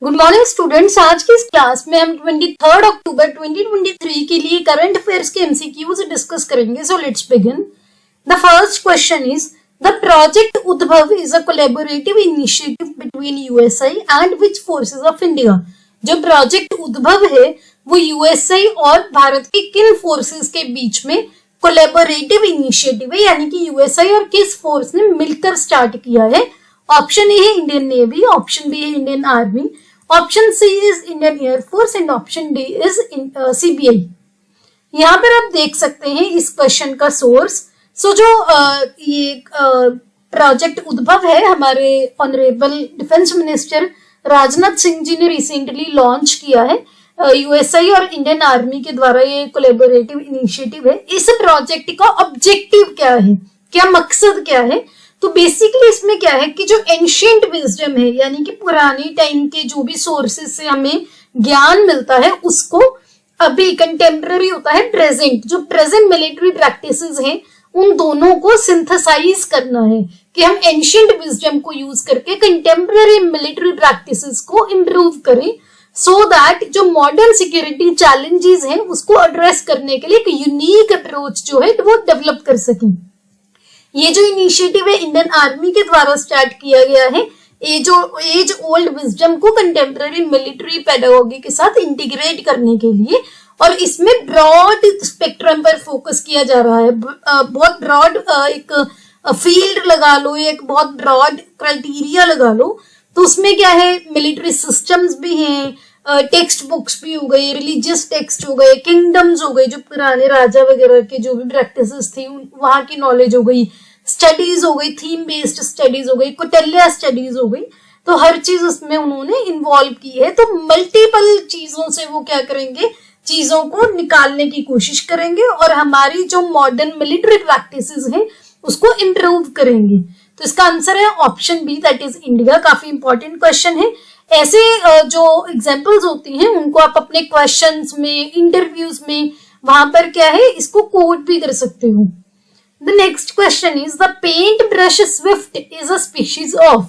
Good morning students. आज की इस क्लास में हम 23 अक्टूबर 2023 के लिए करंट अफेयर्स के एमसीक्यूज डिस्कस करेंगे। So let's begin. The first question is the project Udbhav is a collaborative initiative between USI and which forces of India. जो प्रोजेक्ट उद्भव है वो यूएसआई और भारत के किन फोर्सेस के बीच में कोलैबोरेटिव इनिशिएटिव है, यानी कि यूएसआई और किस फोर्स ने मिलकर स्टार्ट किया है। ऑप्शन ए है इंडियन नेवी, ऑप्शन बी है Indian Army, option C is Indian air force and option D is CBI. यहाँ पर आप देख सकते हैं इस क्वेश्चन का सोर्स। सो जो ये प्रोजेक्ट उद्भव है हमारे honourable defence minister Rajnath Singh ji ने रिसेंटली लॉन्च किया है। यूएसआई और इंडियन आर्मी के द्वारा ये कोलैबोरेटिव इनिशिएटिव है। इस प्रोजेक्ट का ऑब्जेक्टिव क्या है, क्या मकसद क्या है? तो बेसिकली इसमें क्या है कि जो एंशिएंट विजडम है, यानी कि पुरानी टाइम के जो भी सोर्सेस से हमें ज्ञान मिलता है उसको अभी कंटेम्पररी होता है प्रेजेंट, जो प्रेजेंट मिलिट्री प्रैक्टिसेस हैं उन दोनों को सिंथेसाइज करना है कि हम एंशिएंट विजडम को यूज करके कंटेम्पररी मिलिट्री प्रैक्टिसेस को इम्प्रूव करें, सो दैट जो मॉडर्न सिक्योरिटी चैलेंजेस हैं उसको एड्रेस करने के लिए एक यूनिक अप्रोच जो है वो डेवलप कर सकें। ये जो इनिशिएटिव है इंडियन आर्मी के द्वारा स्टार्ट किया गया है, ये जो एज ओल्ड विजडम को कंटेम्पररी मिलिट्री पेडागोगी के साथ इंटीग्रेट करने के लिए, और इसमें ब्रॉड स्पेक्ट्रम पर फोकस किया जा रहा है। बहुत ब्रॉड एक फील्ड लगा लो, एक बहुत ब्रॉड क्राइटेरिया लगा लो। तो उसमें क्या है, मिलिट्री सिस्टम्स भी हैं, टेक्स्ट बुक्स भी हो गए, रिलीजियस टेक्स्ट हो गए, किंगडम्स हो गए, जो पुराने राजा वगैरह के जो भी प्रैक्टिसेस थी वहां की नॉलेज हो गई, स्टडीज हो गई, थीम बेस्ड स्टडीज हो गई, कुटल्या स्टडीज हो गई। तो हर चीज उसमें उन्होंने इन्वॉल्व की है। तो मल्टीपल चीजों से वो क्या करेंगे, चीजों को निकालने की कोशिश करेंगे और हमारी जो मॉडर्न मिलिट्री प्रैक्टिसेस हैं उसको इम्प्रूव करेंगे। तो इसका आंसर है option B, that is India. काफी इंपॉर्टेंट क्वेश्चन है। ऐसे जो एग्जाम्पल्स होती हैं उनको आप अपने क्वेश्चंस में, इंटरव्यूज में वहां पर क्या है इसको कोट भी कर सकते हो। The next question is the paintbrush swift is a species of।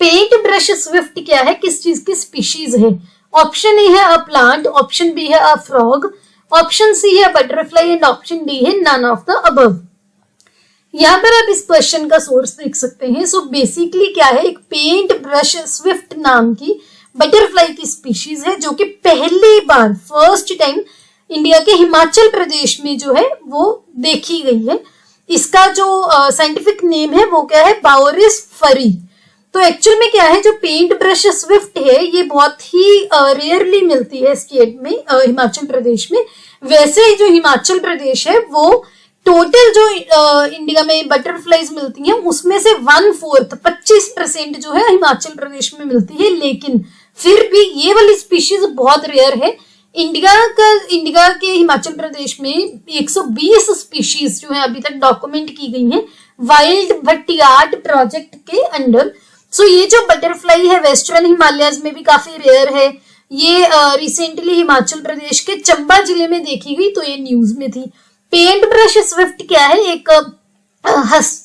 paintbrush swift क्या है, किस चीज की स्पीशीज है? ऑप्शन ए है अ प्लांट, ऑप्शन बी है अ फ्रॉग, ऑप्शन सी है बटरफ्लाई एंड ऑप्शन डी है नन ऑफ द अबव। यहाँ पर आप इस क्वेश्चन का सोर्स देख सकते हैं। सो बेसिकली क्या है, एक पेंट ब्रश स्विफ्ट नाम की बटरफ्लाई की स्पीशीज है जो कि पहली बार फर्स्ट टाइम इंडिया के हिमाचल प्रदेश में जो है वो देखी गई है। इसका जो साइंटिफिक नेम है वो क्या है, बाओरिस फरी। तो एक्चुअल में क्या है, जो पेंट ब्रश स्विफ्ट है ये बहुत ही रेयरली मिलती है स्टेट में, हिमाचल प्रदेश में। वैसे जो हिमाचल प्रदेश है वो टोटल जो इंडिया में बटरफ्लाईज मिलती हैं उसमें से 1/4 25% जो है हिमाचल प्रदेश में मिलती है। लेकिन फिर भी ये वाली स्पीशीज बहुत रेयर है। इंडिया के हिमाचल प्रदेश में 120 स्पीशीज जो है अभी तक डॉक्यूमेंट की गई हैं वाइल्ड भट्टियाट प्रोजेक्ट के अंडर। सो ये जो बटरफ्लाई है वेस्टर्न हिमालयस में भी काफी रेयर है। ये रिसेंटली हिमाचल प्रदेश के चंबा जिले में देखी गई, तो ये न्यूज में थी। पेंट ब्रश स्विफ्ट क्या है, एक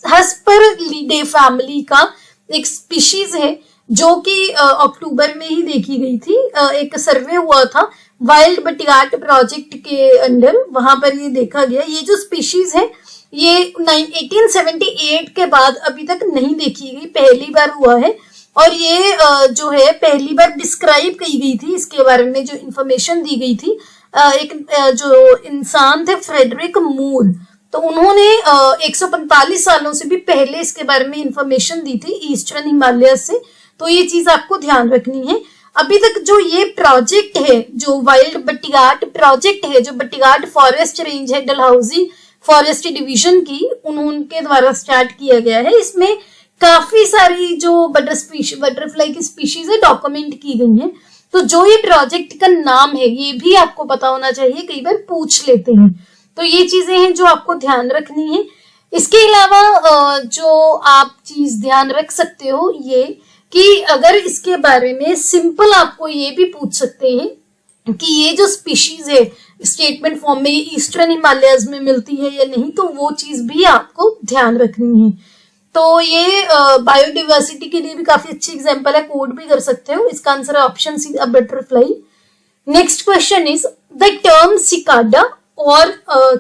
हस्परलिडे फैमिली का एक स्पीशीज है जो कि अक्टूबर में ही देखी गई थी। एक सर्वे हुआ था वाइल्ड भट्टियाट प्रोजेक्ट के अंडर, वहां पर ये देखा गया। ये जो स्पीशीज है ये 1878 के बाद अभी तक नहीं देखी गई, पहली बार हुआ है। और ये जो है पहली बार डिस्क्राइब की गई थी, इसके बारे में जो इंफॉर्मेशन दी गई थी एक जो इंसान थे फ्रेडरिक मूर, तो उन्होंने 145 सालों से भी पहले इसके बारे में इंफॉर्मेशन दी थी ईस्टर्न हिमालय से। तो ये चीज आपको ध्यान रखनी है। अभी तक जो ये प्रोजेक्ट है, जो वाइल्ड भट्टियाट प्रोजेक्ट है, जो भट्टियाट फॉरेस्ट रेंज है डलहौजी फॉरेस्ट डिवीजन की, उनके द्वारा स्टार्ट किया गया है। इसमें काफी सारी जो बटरफ्लाई की स्पीशीज है डॉक्यूमेंट की गई है। तो जो ये प्रोजेक्ट का नाम है ये भी आपको पता होना चाहिए, कई बार पूछ लेते हैं। तो ये चीजें हैं जो आपको ध्यान रखनी है। इसके अलावा जो आप चीज ध्यान रख सकते हो ये कि अगर इसके बारे में सिंपल आपको ये भी पूछ सकते हैं कि ये जो स्पीशीज है स्टेटमेंट फॉर्म में ईस्टर्न हिमालयस में मिलती है या नहीं, तो वो चीज भी आपको ध्यान रखनी है। तो ये बायोडिवर्सिटी के लिए भी काफी अच्छी एग्जांपल है, कोड भी कर सकते हो। इसका आंसर है option C, a butterfly. Next question is the term cicada or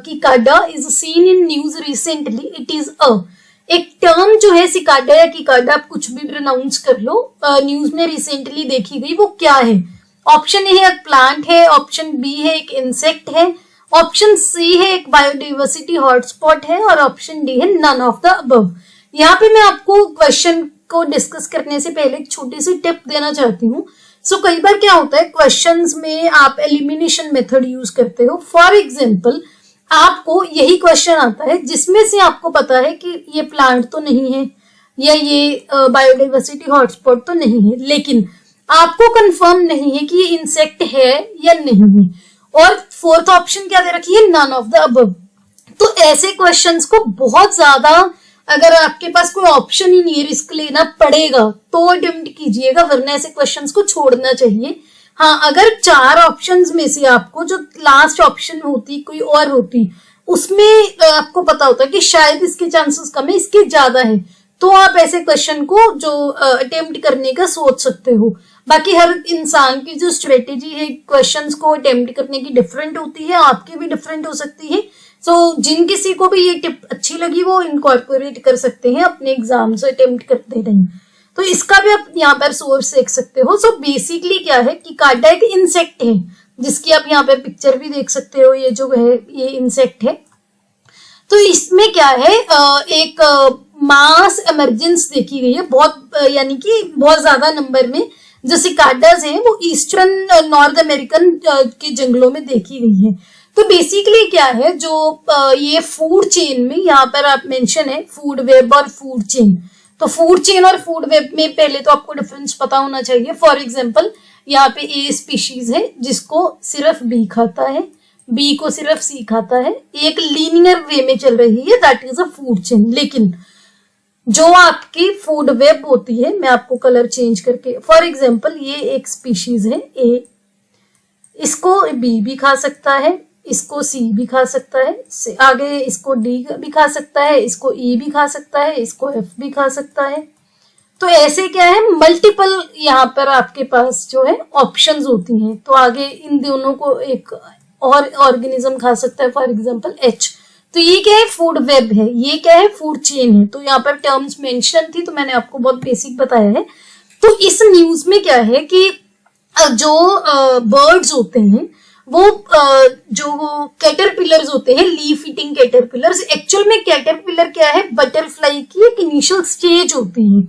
kikada is seen in news recently, it is एक टर्म जो है सिकाडा या किकाडा, आप कुछ भी प्रोनाउंस कर लो, न्यूज में रिसेंटली देखी गई, वो क्या है? ऑप्शन ए है एक प्लांट है, ऑप्शन बी है एक इंसेक्ट है, ऑप्शन सी है एक बायोडाइवर्सिटी हॉटस्पॉट है, और ऑप्शन डी है नन ऑफ द अबव। यहाँ पे मैं आपको क्वेश्चन को डिस्कस करने से पहले एक छोटी सी टिप देना चाहती हूँ। सो कई बार क्या होता है, क्वेश्चंस में आप एलिमिनेशन मेथड यूज करते हो। फॉर एग्जाम्पल, आपको यही क्वेश्चन आता है जिसमें से आपको पता है कि ये प्लांट तो नहीं है या ये बायोडाइवर्सिटी हॉटस्पॉट तो नहीं है, लेकिन आपको कंफर्म नहीं है कि ये इंसेक्ट है या नहीं है, और फोर्थ ऑप्शन क्या दे रखी है, नन ऑफ द अबव। तो ऐसे क्वेश्चंस को बहुत ज्यादा, अगर आपके पास कोई ऑप्शन ही नहीं है, रिस्क लेना पड़ेगा तो अटेम्प्ट कीजिएगा, वरना ऐसे क्वेश्चंस को छोड़ना चाहिए। हाँ, अगर 4 ऑप्शंस में से आपको जो लास्ट ऑप्शन होती कोई और होती, उसमें आपको पता होता कि शायद इसके चांसेस कम है, इसके ज्यादा है, तो आप ऐसे क्वेश्चन को जो अटेम्प्ट करने का सोच सकते हो। बाकी हर इंसान की जो स्ट्रेटेजी है क्वेश्चंस को अटेम्प्ट करने की डिफरेंट होती है, आपकी भी डिफरेंट हो सकती है। सो जिन किसी को भी ये टिप अच्छी लगी वो इनकॉर्पोरेट कर सकते हैं अपने एग्जाम से अटेम्प्ट करते रहें। तो इसका भी आप यहाँ पर सोर्स देख सकते हो। सो बेसिकली क्या है कि काटा एक इंसेक्ट है, जिसकी आप यहाँ पर पिक्चर भी देख सकते हो, ये जो है ये इंसेक्ट है। तो इसमें क्या है, एक मास इमरजेंस देखी गई है, बहुत यानी कि बहुत ज्यादा नंबर में जो सिकाडास हैं वो ईस्टर्न नॉर्थ अमेरिकन के जंगलों में देखी गई है। तो बेसिकली क्या है, जो ये फूड चेन में यहाँ पर आप मेंशन है फूड वेब और फूड चेन। तो फूड चेन और फूड वेब में पहले तो आपको डिफरेंस पता होना चाहिए। फॉर एग्जांपल, यहाँ पे ए स्पीशीज है जिसको सिर्फ बी खाता है, बी को सिर्फ सी खाता है, एक लीनियर वे में चल रही है, that is a food chain. लेकिन जो आपकी फूड वेब होती है, मैं आपको कलर चेंज करके, फॉर एग्जांपल ये एक स्पीशीज है ए, इसको बी भी खा सकता है, इसको सी भी खा सकता है, आगे इसको डी भी खा सकता है, इसको ई भी खा सकता है, इसको एफ भी खा सकता है। तो ऐसे क्या है, मल्टीपल यहाँ पर आपके पास जो है ऑप्शंस होती हैं। तो आगे इन दोनों को एक और ऑर्गेनिज्म खा सकता है, फॉर एग्जांपल एच। तो ये क्या है, फूड वेब है, ये क्या है, फूड चेन है। तो यहाँ पर टर्म्स मेंशन थी, तो मैंने आपको बहुत बेसिक बताया है। तो इस न्यूज में क्या है कि जो बर्ड्स होते हैं वो जो कैटरपिलर्स होते हैं, लीफ ईटिंग कैटरपिलर्स, एक्चुअल में कैटरपिलर क्या है, बटरफ्लाई की एक इनिशियल स्टेज होती है।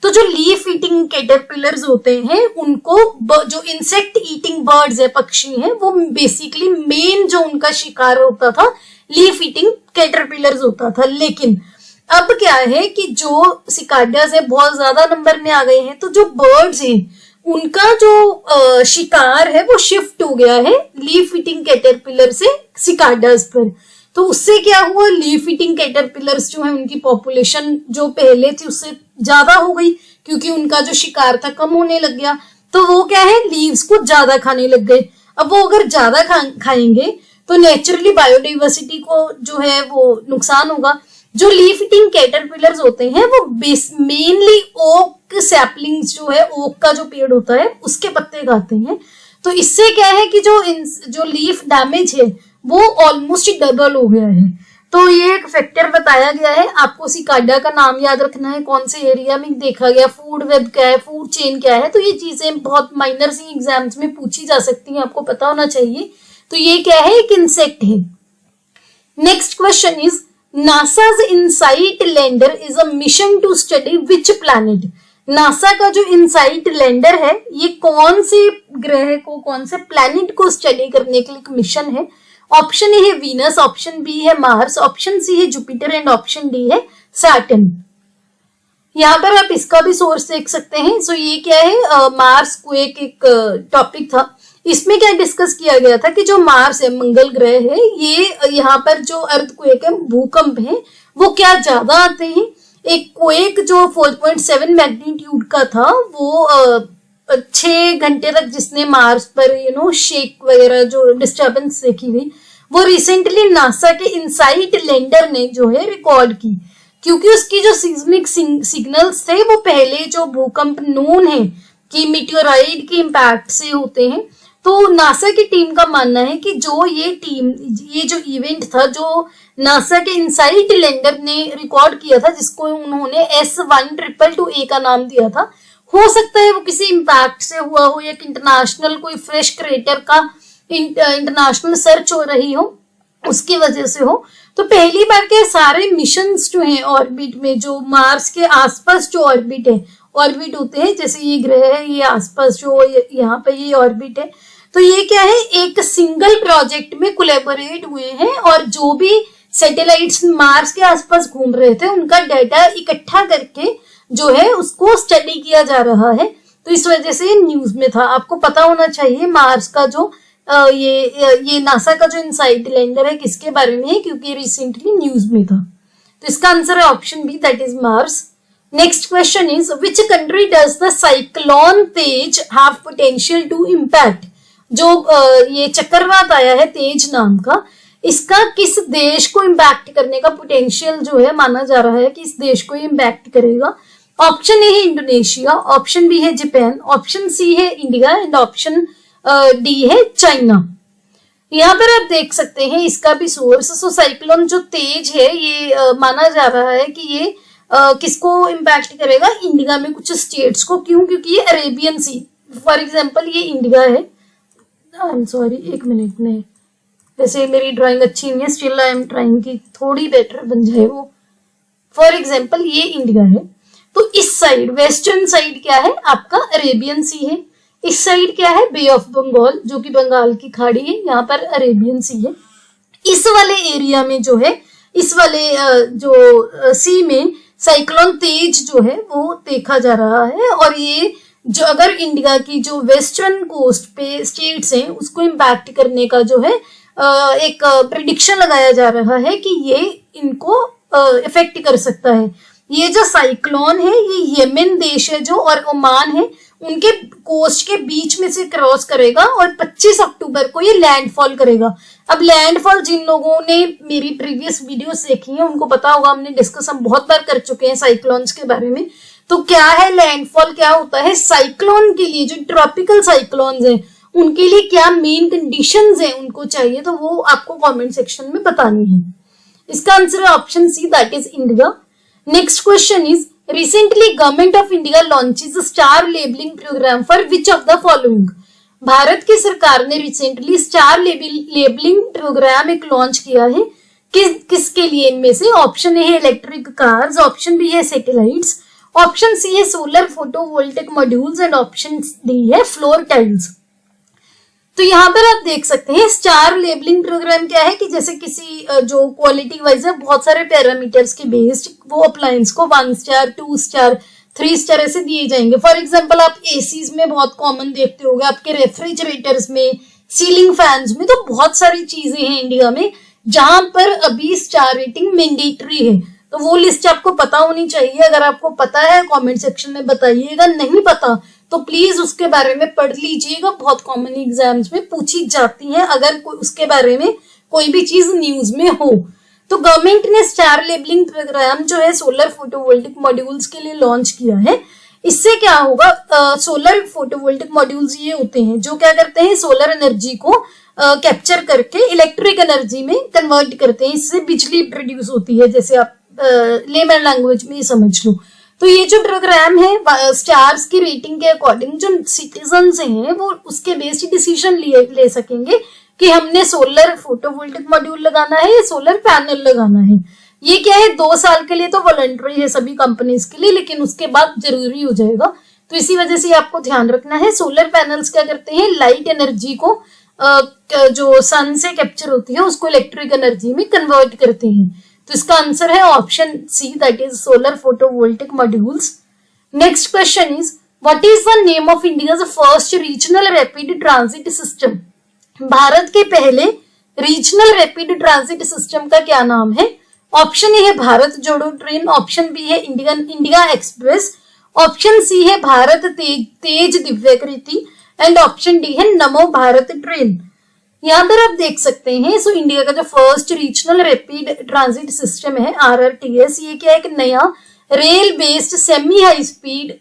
तो जो लीफ ईटिंग कैटरपिलर्स होते हैं उनको जो इंसेक्ट ईटिंग बर्ड्स है, पक्षी हैं, वो बेसिकली मेन जो उनका शिकार होता था लीफ ईटिंग कैटरपिलर्स होता था। लेकिन अब क्या है कि जो सिकाडास है बहुत ज्यादा नंबर में आ गए हैं, तो जो बर्ड्स हैं उनका जो शिकार है वो शिफ्ट हो गया है लीफ ईटिंग कैटरपिलर से सिकाडास पर। तो उससे क्या हुआ, लीफ ईटिंग कैटरपिलर्स जो है उनकी पॉपुलेशन जो पहले थी उससे ज्यादा हो गई, क्योंकि उनका जो शिकार था कम होने लग गया। तो वो क्या है, लीव्स को ज्यादा खाने लग गए। अब वो अगर ज्यादा खाएंगे तो नेचुरली बायोडाइवर्सिटी को जो है वो नुकसान होगा। जो लीफ ईटिंग कैटरपिलर्स होते हैं वो मेनली ओक सैपलिंग्स जो है, ओक का जो पेड़ होता है उसके पत्ते खाते हैं। तो इससे क्या है कि जो लीफ डैमेज है वो ऑलमोस्ट डबल हो गया है। तो ये एक फैक्टर बताया गया है। आपको सिकाडा का नाम याद रखना है, कौन से एरिया में देखा गया, फूड वेब क्या है, फूड चेन क्या है। तो ये चीजें बहुत माइनर सी एग्जाम्स में पूछी जा सकती हैं, आपको पता होना चाहिए। तो ये क्या है, एक इंसेक्ट है। Next question is NASA's InSight lander is a mission to study which planet. NASA का जो इनसाइट लैंडर है ये कौन से ग्रह को, कौन से प्लैनेट को स्टडी करने के लिए एक मिशन है। ऑप्शन ए है वीनस, ऑप्शन बी है मार्स, ऑप्शन सी है जुपिटर एंड ऑप्शन डी है सैटर्न। यहाँ पर आप इसका भी सोर्स देख सकते हैं। सो ये क्या है, मार्स को एक टॉपिक था, इसमें क्या डिस्कस किया गया था कि जो मार्स है, मंगल ग्रह है, ये यहाँ पर जो अर्थक्वेक है, भूकंप है, वो क्या ज्यादा आते हैं। एक क्वेक जो 4.7 मैग्नीट्यूड का था वो 6 घंटे तक जिसने मार्स पर शेक वगैरह जो डिस्टर्बेंस देखी गई, वो रिसेंटली नासा के इनसाइट लैंडर ने जो है रिकॉर्ड की। क्योंकि उसकी जो सीस्मिक सिग्नल्स थे वो पहले जो भूकंप नोन है कि मीटियोराइड के इम्पैक्ट से होते हैं। तो नासा की टीम का मानना है कि ये जो इवेंट था जो नासा के इनसाइट लैंडर ने रिकॉर्ड किया था, जिसको उन्होंने S1222A का नाम दिया था, हो सकता है वो किसी इम्पैक्ट से हुआ हो या इंटरनेशनल कोई फ्रेश क्रेटर का इंटरनेशनल सर्च हो रही हो, उसकी वजह से हो। तो पहली बार के सारे मिशंस जो हैं ऑर्बिट में, जो मार्स के आसपास जो ऑर्बिट होते हैं, जैसे ये ग्रह है, ये आसपास जो यहाँ पे ये ऑर्बिट है, तो ये क्या है, एक सिंगल प्रोजेक्ट में कोलैबोरेट हुए हैं और जो भी सैटेलाइट्स मार्स के आसपास घूम रहे थे उनका डाटा इकट्ठा करके जो है उसको स्टडी किया जा रहा है। तो इस वजह से न्यूज में था। आपको पता होना चाहिए मार्स का जो ये नासा का जो इनसाइट लैंडर है किसके बारे में है, क्योंकि रिसेंटली न्यूज में था। तो इसका आंसर है option B, that is Mars. Next question is which country does the cyclone Tej have potential to impact. जो ये चक्रवात आया है तेज नाम का, इसका किस देश को इम्पैक्ट करने का पोटेंशियल जो है माना जा रहा है कि इस देश को इम्पैक्ट करेगा। ऑप्शन ए है इंडोनेशिया, ऑप्शन बी है जापान, ऑप्शन सी है इंडिया एंड ऑप्शन डी है चाइना। यहाँ पर आप देख सकते हैं इसका भी सोर्स। सो साइक्लोन जो तेज है ये माना जा रहा है कि ये किसको इम्पैक्ट करेगा, इंडिया में कुछ स्टेट्स को। क्यों? क्योंकि ये अरेबियन सी, फॉर एग्जाम्पल ये इंडिया है, आई एम सॉरी एक मिनट में, वैसे मेरी ड्राइंग अच्छी नहीं है, स्टिल आई एम ट्राइंग की थोड़ी बेटर बन जाए वो। फॉर एग्जाम्पल ये इंडिया है, तो इस साइड वेस्टर्न साइड क्या है आपका अरेबियन सी है, इस साइड क्या है बे ऑफ बंगाल जो कि बंगाल की खाड़ी है, यहाँ पर अरेबियन सी है। इस वाले एरिया में जो है, इस वाले जो सी में साइक्लोन तेज जो है वो देखा जा रहा है। और ये जो अगर इंडिया की जो वेस्टर्न कोस्ट पे स्टेट्स हैं उसको इम्पैक्ट करने का जो है एक प्रिडिक्शन लगाया जा रहा है कि ये इनको इफेक्ट कर सकता है। ये जो साइक्लोन है ये यमन देश है जो और ओमान है उनके कोस्ट के बीच में से क्रॉस करेगा और 25 अक्टूबर को ये लैंडफॉल करेगा। अब लैंडफॉल जिन लोगों ने मेरी प्रीवियस वीडियोस देखी है उनको पता होगा, हमने डिस्कस हम बहुत बार कर चुके हैं साइक्लोन्स के बारे में। तो क्या है लैंडफॉल, क्या होता है साइक्लोन के लिए, जो ट्रॉपिकल साइक्लोन्स हैं उनके लिए क्या मेन कंडीशंस हैं उनको चाहिए, तो वो आपको कमेंट सेक्शन में बतानी है। इसका आंसर है option C, that is India. Next question is recently government of India launches star labelling program for which of the following. Bharat की सरकार ने रिसेंटली स्टार लेबलिंग प्रोग्राम एक लॉन्च किया है, किसके लिए इनमें से। ऑप्शन ए है इलेक्ट्रिक कार्स, ऑप्शन बी है सैटेलाइट्स, ऑप्शन सी है solar photovoltaic modules and option D है फ्लोर टाइल्स। तो यहाँ पर आप देख सकते हैं स्टार लेबलिंग प्रोग्राम क्या है कि जैसे किसी जो क्वालिटी वाइज है बहुत सारे पैरामीटर्स के बेस्ड वो अप्लायंस को 1 स्टार 2 स्टार 3 स्टार ऐसे दिए जाएंगे। फॉर एग्जांपल आप एसीज में बहुत कॉमन देखते होंगे, आपके रेफ्रिजरेटर्स में, सीलिंग फैंस में, तो बहुत सारी चीजें हैं इंडिया में जहां पर अभी स्टार रेटिंग मैंडेटरी है। तो वो लिस्ट आपको पता होनी चाहिए। अगर आपको पता है कमेंट सेक्शन में बताइएगा, नहीं पता तो प्लीज उसके बारे में पढ़ लीजिएगा, बहुत कॉमन एग्जाम्स में पूछी जाती हैं अगर उसके बारे में कोई भी चीज न्यूज में हो। तो गवर्नमेंट ने स्टार लेबलिंग प्रोग्राम जो है सोलर फोटोवोल्टिक मॉड्यूल्स के लिए लॉन्च किया है। इससे क्या होगा, सोलर फोटोवोल्टिक मॉड्यूल्स ये होते हैं जो क्या करते हैं सोलर एनर्जी को कैप्चर करके इलेक्ट्रिक एनर्जी में कन्वर्ट करते हैं, इससे बिजली प्रोड्यूस होती है, जैसे आप लेमन लैंग्वेज में समझ लो। तो ये जो प्रोग्राम है स्टार्स की रेटिंग के अकॉर्डिंग जो सिटीजन्स हैं वो उसके बेस्ड डिसीजन ले सकेंगे कि हमने सोलर फोटोवोल्टिक मॉड्यूल लगाना है या सोलर पैनल लगाना है। ये क्या है 2 साल के लिए तो वॉलंटरी है सभी कंपनीज के लिए, लेकिन उसके बाद जरूरी हो जाएगा। तो इसी वजह से आपको ध्यान रखना है। सोलर पैनल्स क्या करते हैं, लाइट एनर्जी को जो सन से कैप्चर होती है उसको इलेक्ट्रिक एनर्जी में कन्वर्ट करते हैं। तो इसका आंसर है option C, that is solar photovoltaic modules. Next question is what is the name of India's first regional rapid transit system. Bharat के पहले रीजनल रैपिड ट्रांजिट सिस्टम का क्या नाम है। ऑप्शन ए है भारत जोड़ो ट्रेन, ऑप्शन बी है इंडिया एक्सप्रेस, ऑप्शन सी है भारत तेज दिव्यकृति एंड ऑप्शन डी है नमो भारत ट्रेन। यहाँ पर आप देख सकते हैं, सो इंडिया का जो first regional rapid transit system है RRTS, ये क्या है, एक नया rail based semi high speed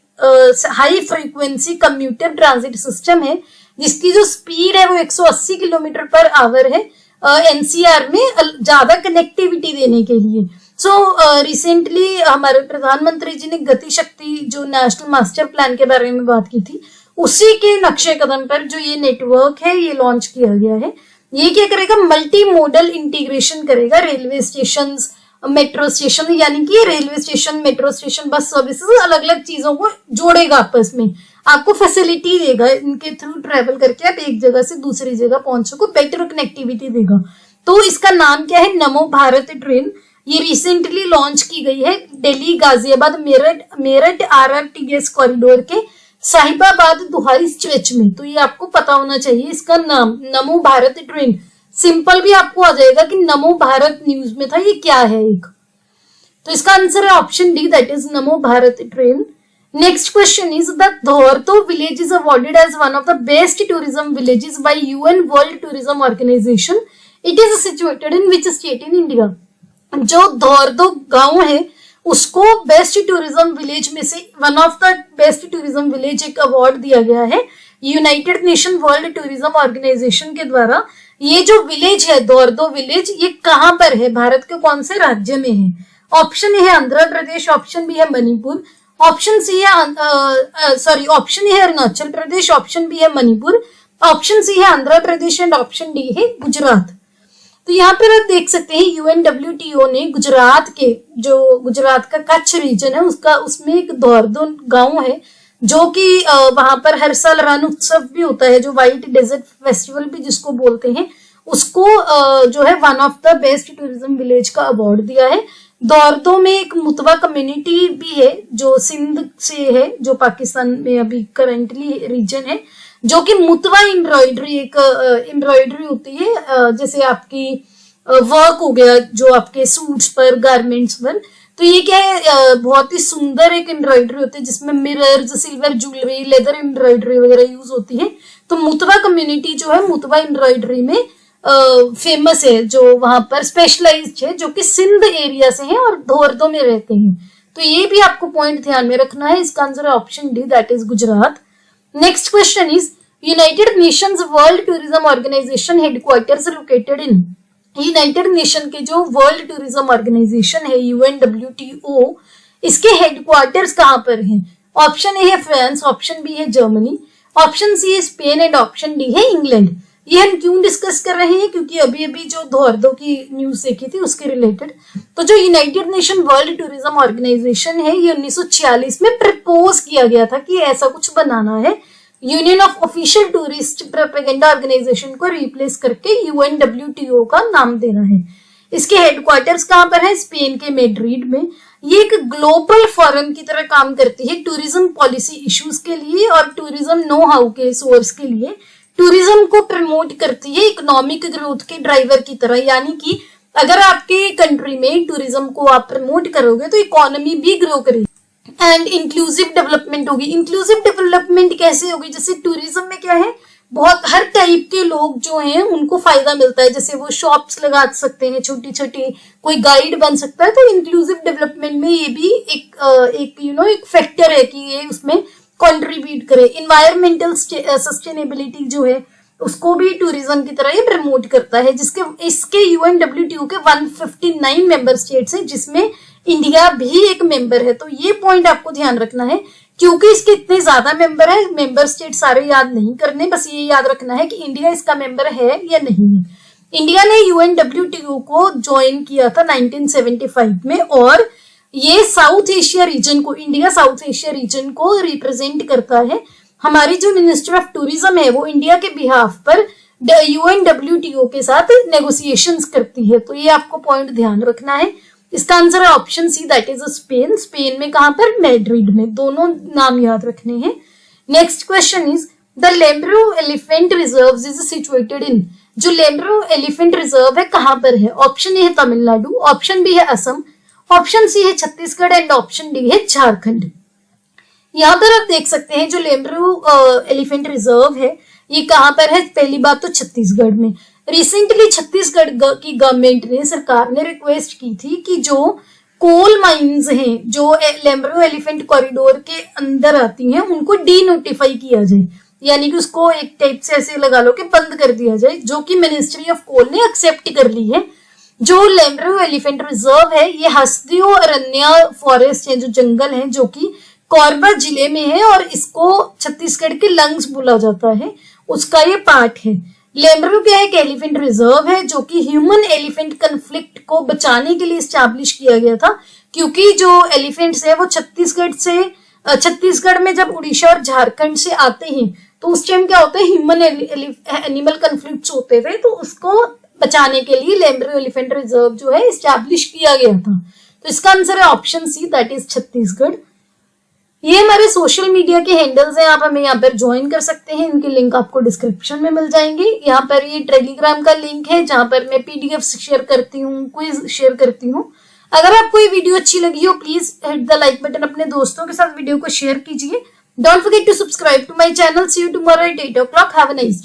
high frequency commuter transit system है, जिसकी जो स्पीड है वो 180 किलोमीटर पर आवर है, एनसीआर में ज्यादा कनेक्टिविटी देने के लिए। सो रिसेंटली हमारे प्रधानमंत्री जी ने गति शक्ति जो नेशनल मास्टर प्लान के बारे में बात की थी, उसी के नक्शे कदम पर जो ये नेटवर्क है ये लॉन्च किया गया है। ये क्या करेगा, मल्टी मोडल इंटीग्रेशन करेगा रेलवे स्टेशन, मेट्रो स्टेशन, यानी कि railway station, metro station, bus services, अलग अलग चीजों को जोड़ेगा आपस में, आपको फैसिलिटी देगा, इनके थ्रू ट्रेवल करके आप एक जगह से दूसरी जगह पहुंच सको, बेटर कनेक्टिविटी देगा। तो इसका नाम क्या है, नमो भारत ट्रेन। ये रिसेंटली लॉन्च की गई है दिल्ली गाजियाबाद मेरठ RRTS कॉरिडोर के साहिबाबाद दुहाई स्ट्रेच में। तो ये आपको पता होना चाहिए, इसका नाम नमो भारत ट्रेन, सिंपल भी आपको आ जाएगा कि नमो भारत न्यूज में था, ये क्या है एक। तो इसका आंसर है option D, that is Namo Bharat train. Next question is the Dhordo village is awarded as one of the best tourism villages by UN world tourism organization. It is situated in which state in India. जो धौरतो गांव है उसको best tourism village में से one of the best tourism village एक award दिया गया है United Nation World tourism Organization के द्वारा। ये जो विलेज है धौरतो विलेज, ये कहां पर है, भारत के कौन से राज्य में है? ऑप्शन ए है आंध्र प्रदेश, ऑप्शन बी है मणिपुर, ऑप्शन सी है ऑप्शन ए है अरुणाचल प्रदेश, ऑप्शन बी है मणिपुर, ऑप्शन सी है Andhra Pradesh and option D है गुजरात। तो यहाँ पर आप देख सकते हैं UNWTO ने गुजरात के, जो गुजरात का कच्छ रीजन है उसमें एक धौरतो गांव है, जो कि वहां पर हर साल रण उत्सव भी होता है, जो व्हाइट डेजर्ट फेस्टिवल भी जिसको बोलते हैं, उसको जो है one of the best tourism village का अवार्ड दिया है। धौरतो में एक मुतवा कम्युनिटी भी है जो सिंध से है, जो पाकिस्तान में अभी करंटली रीजन है, जो कि मुतवा एम्ब्रॉयडरी, एक एम्ब्रॉयडरी होती है, जैसे आपकी वर्क हो गया जो आपके सूट्स पर, गारमेंट्स पर। तो ये क्या है, बहुत ही सुंदर एक एम्ब्रॉयडरी होती है जिसमें mirrors, silver jewellery, leather embroidery वगैरह यूज होती है। तो मुतवा कम्युनिटी जो है मुतवा एम्ब्रॉयडरी में फेमस है, जो वहां पर स्पेशलाइज्ड है, जो कि सिंध एरिया से है और धौरतो में रहते हैं। तो ये भी आपको पॉइंट ध्यान में रखना है। इसका आंसर है option D, that is Gujarat. Next question is United Nations World tourism Organization headquarters located in. United Nation के जो वर्ल्ड टूरिज्म ऑर्गेनाइजेशन है UNWTO, इसके हेडक्वार्टर्स कहां पर हैं? ऑप्शन ए है फ्रांस, ऑप्शन बी है जर्मनी, ऑप्शन सी है स्पेन एंड ऑप्शन डी है इंग्लैंड। ये हम क्यों डिस्कस कर रहे हैं, क्योंकि अभी अभी जो धौरतो की न्यूज देखी थी उसके रिलेटेड। तो जो United Nation World tourism Organization है, ये 1946 में प्रपोज किया गया था कि ऐसा कुछ बनाना है, Union of Official Tourist Propaganda Organization को रिप्लेस करके UNWTO का नाम देना है। इसके हेडक्वार्टर्स कहां पर है? स्पेन के मैड्रिड में। ये एक ग्लोबल फोरम की तरह काम करती है टूरिज्म पॉलिसी इश्यूज के लिए और टूरिज्म नो हाउ के सोर्स के लिए। टूरिज्म को प्रमोट करती है इकोनॉमिक ग्रोथ के ड्राइवर की तरह, यानी कि अगर आपके कंट्री में टूरिज्म को आप प्रमोट करोगे तो इकोनॉमी भी ग्रो करेगी एंड इंक्लूसिव डेवलपमेंट होगी। इंक्लूसिव डेवलपमेंट कैसे होगी? जैसे टूरिज्म में क्या है, बहुत हर टाइप के लोग जो हैं उनको फायदा मिलता है, जैसे वो शॉप्स लगा सकते हैं छोटी छोटी, कोई गाइड बन सकता है। तो इंक्लूसिव डेवलपमेंट में ये भी एक फैक्टर है कि ये उसमें कंट्रीब्यूट करे। इन्वायरमेंटल सस्टेनेबिलिटी जो है उसको भी टूरिज्म की तरह ये प्रमोट करता है, इसके UNWTO के 159 मेंबर स्टेट्स हैं, जिसमें इंडिया भी एक मेंबर है। तो ये पॉइंट आपको ध्यान रखना है, क्योंकि इसके इतने ज्यादा मेंबर है, मेंबर स्टेट सारे याद नहीं करने, बस ये याद रखना है कि इंडिया इसका मेंबर है या नहीं है। इंडिया ने UNWTO को ज्वाइन किया था 1975 में, और ये साउथ एशिया रीजन को, इंडिया साउथ एशिया रीजन को रिप्रेजेंट करता है। हमारी जो मिनिस्टर ऑफ टूरिज्म है वो इंडिया के बिहाफ पर UNWTO के साथ नेगोशिएशंस करती है। तो ये आपको पॉइंट ध्यान रखना है। इसका आंसर है option C, that is Spain. Spain में कहां पर? मैड्रिड में। दोनों नाम याद रखने हैं। Next question is the Lemru elephant reserve is situated in. जो लेम्ब्रो एलिफेंट रिजर्व है कहां पर है? ऑप्शन ए है तमिलनाडु, ऑप्शन बी है असम, ऑप्शन सी है छत्तीसगढ़ एंड ऑप्शन डी है झारखंड। यहाँ पर आप देख सकते हैं जो लेम्ब्रो एलिफेंट रिजर्व है ये कहाँ पर है? पहली बात तो छत्तीसगढ़ में। रिसेंटली छत्तीसगढ़ की गवर्नमेंट ने, सरकार ने रिक्वेस्ट की थी कि जो कोल माइंस हैं जो लेमरू एलिफेंट कॉरिडोर के अंदर आती हैं उनको डी नोटिफाई किया जाए, यानी कि उसको एक टाइप से ऐसे लगा लो कि बंद कर दिया जाए, जो कि मिनिस्ट्री ऑफ कोल ने एक्सेप्ट कर ली है। जो लेमरू एलिफेंट रिजर्व है ये हसदियो अरण्या फॉरेस्ट है, जो जंगल है, जो कि कोरबा जिले में है और इसको छत्तीसगढ़ के लंग्स बोला जाता है, उसका ये पार्ट है। लेमरू क्या है? एक एलिफेंट रिजर्व है जो कि ह्यूमन एलिफेंट कन्फ्लिक्ट को बचाने के लिए स्टैब्लिश किया गया था, क्योंकि जो एलिफेंट्स है वो छत्तीसगढ़ में जब उड़ीसा और झारखंड से आते हैं तो उस टाइम क्या होता है, ह्यूमन एनिमल कन्फ्लिक्ट्स होते थे, तो उसको बचाने के लिए लेमरू एलिफेंट रिजर्व जो है स्टैब्लिश किया गया था। तो इसका आंसर है option C, that is Chhattisgarh. ये हमारे सोशल मीडिया के हैंडल्स हैं, आप हमें यहाँ पर ज्वाइन कर सकते हैं, इनके लिंक आपको डिस्क्रिप्शन में मिल जाएंगे। यहाँ पर ये टेलीग्राम का लिंक है जहां पर मैं पीडीएफ शेयर करती हूँ, क्विज शेयर करती हूँ। अगर आपको ये वीडियो अच्छी लगी हो please hit the like button, अपने दोस्तों के साथ वीडियो को शेयर कीजिए। Don't forget to subscribe to my channel. See you tomorrow at 8 o'clock। Have a nice day.